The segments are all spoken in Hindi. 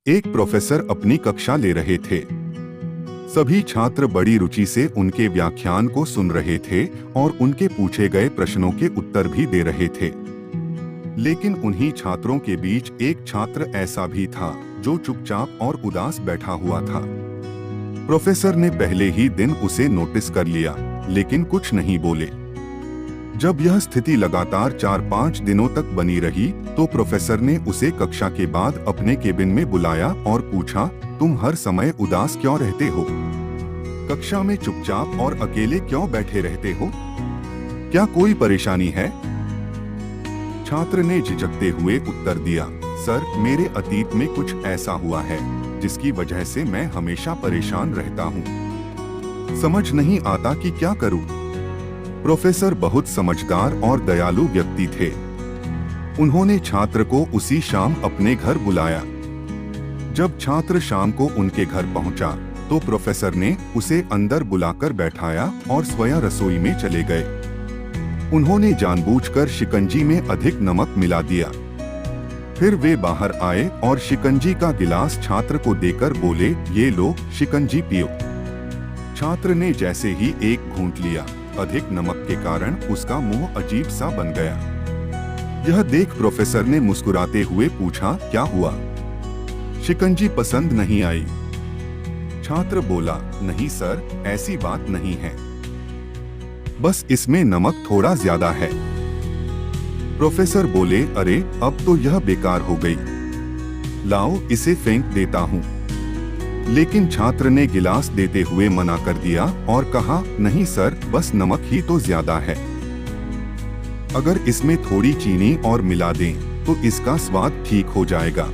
एक प्रोफेसर अपनी कक्षा ले रहे थे। सभी छात्र बड़ी रुचि से उनके व्याख्यान को सुन रहे थे और उनके पूछे गए प्रश्नों के उत्तर भी दे रहे थे। लेकिन उन्हीं छात्रों के बीच एक छात्र ऐसा भी था जो चुपचाप और उदास बैठा हुआ था। प्रोफेसर ने पहले ही दिन उसे नोटिस कर लिया, लेकिन कुछ नहीं बोले। जब यह स्थिति लगातार 4-5 दिनों तक बनी रही, तो प्रोफेसर ने उसे कक्षा के बाद अपने केबिन में बुलाया और पूछा, तुम हर समय उदास क्यों रहते हो? कक्षा में चुपचाप और अकेले क्यों बैठे रहते हो? क्या कोई परेशानी है? छात्र ने झिझकते हुए उत्तर दिया, सर, मेरे अतीत में कुछ ऐसा हुआ है जिसकी वजह से मैं हमेशा परेशान रहता हूँ। समझ नहीं आता कि क्या करूँ। प्रोफेसर बहुत समझदार और दयालु व्यक्ति थे। उन्होंने छात्र को उसी शाम अपने घर बुलाया। जब छात्र शाम को उनके घर पहुंचा, तो प्रोफेसर ने उसे अंदर बुलाकर बैठाया और स्वयं रसोई में चले गए। उन्होंने जानबूझकर शिकंजी में अधिक नमक मिला दिया। फिर वे बाहर आए और शिकंजी का गिलास छात्र को देकर बोले, ये लो, शिकंजी पियो। छात्र ने जैसे ही एक घूंट लिया, अधिक नमक के कारण उसका मुंह अजीब सा बन गया। यह देख प्रोफेसर ने मुस्कुराते हुए पूछा, क्या हुआ? शिकंजी पसंद नहीं आई? छात्र बोला, नहीं सर, ऐसी बात नहीं है, बस इसमें नमक थोड़ा ज्यादा है। प्रोफेसर बोले, अरे, अब तो यह बेकार हो गई, लाओ इसे फेंक देता हूँ। लेकिन छात्र ने गिलास देते हुए मना कर दिया और कहा, नहीं सर, बस नमक ही तो ज्यादा है, अगर इसमें थोड़ी चीनी और मिला दें तो इसका स्वाद ठीक हो जाएगा।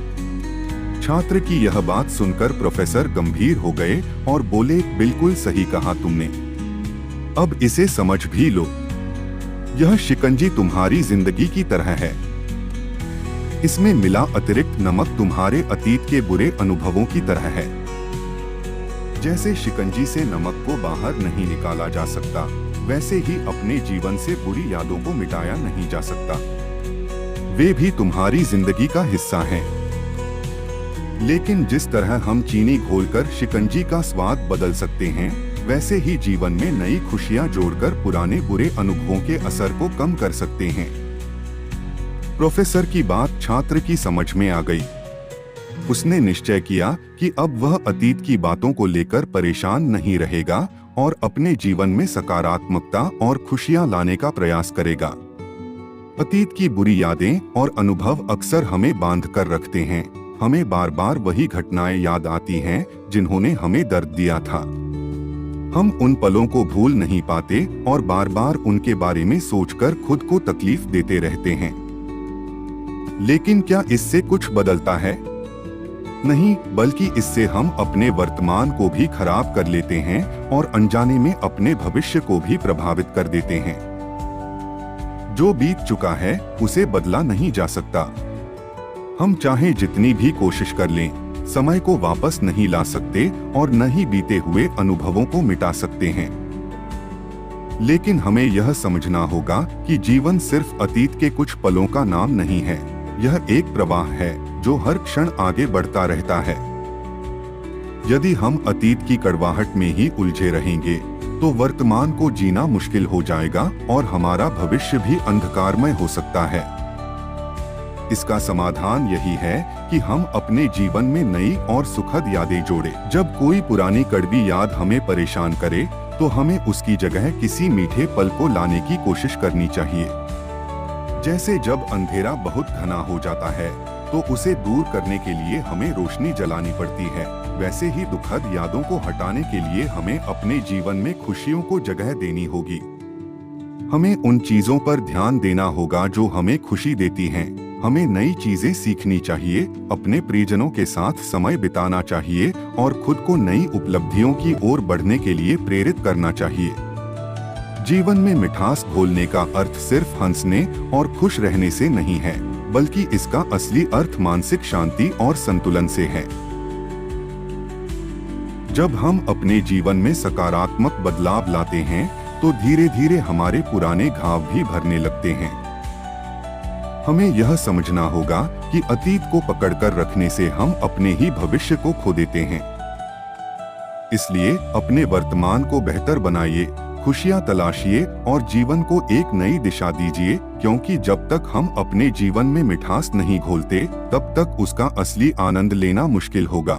छात्र की यह बात सुनकर प्रोफेसर गंभीर हो गए और बोले, बिल्कुल सही कहा तुमने, अब इसे समझ भी लो। यह शिकंजी तुम्हारी जिंदगी की तरह है। इसमें मिला अतिरिक्त नमक तुम्हारे अतीत के बुरे अनुभवों की तरह है। जैसे शिकंजी से नमक को बाहर नहीं निकाला जा सकता, वैसे ही अपने जीवन से बुरी यादों को मिटाया नहीं जा सकता। वे भी तुम्हारी जिंदगी का हिस्सा हैं। लेकिन जिस तरह हम चीनी घोलकर शिकंजी का स्वाद बदल सकते हैं, वैसे ही जीवन में नई खुशियां जोड़कर पुराने बुरे अनुभवों के असर को कम कर सकते हैं। प्रोफेसर की बात छात्र की समझ में आ गई। उसने निश्चय किया कि अब वह अतीत की बातों को लेकर परेशान नहीं रहेगा और अपने जीवन में सकारात्मकता और खुशियां लाने का प्रयास करेगा। अतीत की बुरी यादें और अनुभव अक्सर हमें बांध कर रखते हैं। हमें बार बार वही घटनाएं याद आती हैं जिन्होंने हमें दर्द दिया था। हम उन पलों को भूल नहीं पाते और बार बार उनके बारे में सोचकर खुद को तकलीफ देते रहते हैं। लेकिन क्या इससे कुछ बदलता है? नहीं, बल्कि इससे हम अपने वर्तमान को भी खराब कर लेते हैं और अनजाने में अपने भविष्य को भी प्रभावित कर देते हैं। जो बीत चुका है उसे बदला नहीं जा सकता। हम चाहे जितनी भी कोशिश कर लें, समय को वापस नहीं ला सकते और न ही बीते हुए अनुभवों को मिटा सकते हैं। लेकिन हमें यह समझना होगा कि जीवन सिर्फ अतीत के कुछ पलों का नाम नहीं है। यह एक प्रवाह है जो हर क्षण आगे बढ़ता रहता है। यदि हम अतीत की कड़वाहट में ही उलझे रहेंगे, तो वर्तमान को जीना मुश्किल हो जाएगा और हमारा भविष्य भी अंधकारमय हो सकता है। इसका समाधान यही है कि हम अपने जीवन में नई और सुखद यादें जोड़ें। जब कोई पुरानी कड़वी याद हमें परेशान करे, तो हमें उसकी जगह किसी मीठे पल को लाने की कोशिश करनी चाहिए। जैसे जब अंधेरा बहुत घना हो जाता है, तो उसे दूर करने के लिए हमें रोशनी जलानी पड़ती है, वैसे ही दुखद यादों को हटाने के लिए हमें अपने जीवन में खुशियों को जगह देनी होगी। हमें उन चीजों पर ध्यान देना होगा जो हमें खुशी देती हैं। हमें नई चीजें सीखनी चाहिए, अपने प्रियजनों के साथ समय बिताना चाहिए और खुद को नई उपलब्धियों की ओर बढ़ने के लिए प्रेरित करना चाहिए। जीवन में मिठास घोलने का अर्थ सिर्फ हंसने और खुश रहने से नहीं है, बल्कि इसका असली अर्थ मानसिक शांति और संतुलन से है। जब हम अपने जीवन में सकारात्मक बदलाव लाते हैं, तो धीरे धीरे हमारे पुराने घाव भी भरने लगते हैं। हमें यह समझना होगा कि अतीत को पकड़कर रखने से हम अपने ही भविष्य को खो देते हैं। इसलिए अपने वर्तमान को बेहतर बनाइए, खुशियां तलाशिए और जीवन को एक नई दिशा दीजिए, क्योंकि जब तक हम अपने जीवन में मिठास नहीं घोलते, तब तक उसका असली आनंद लेना मुश्किल होगा।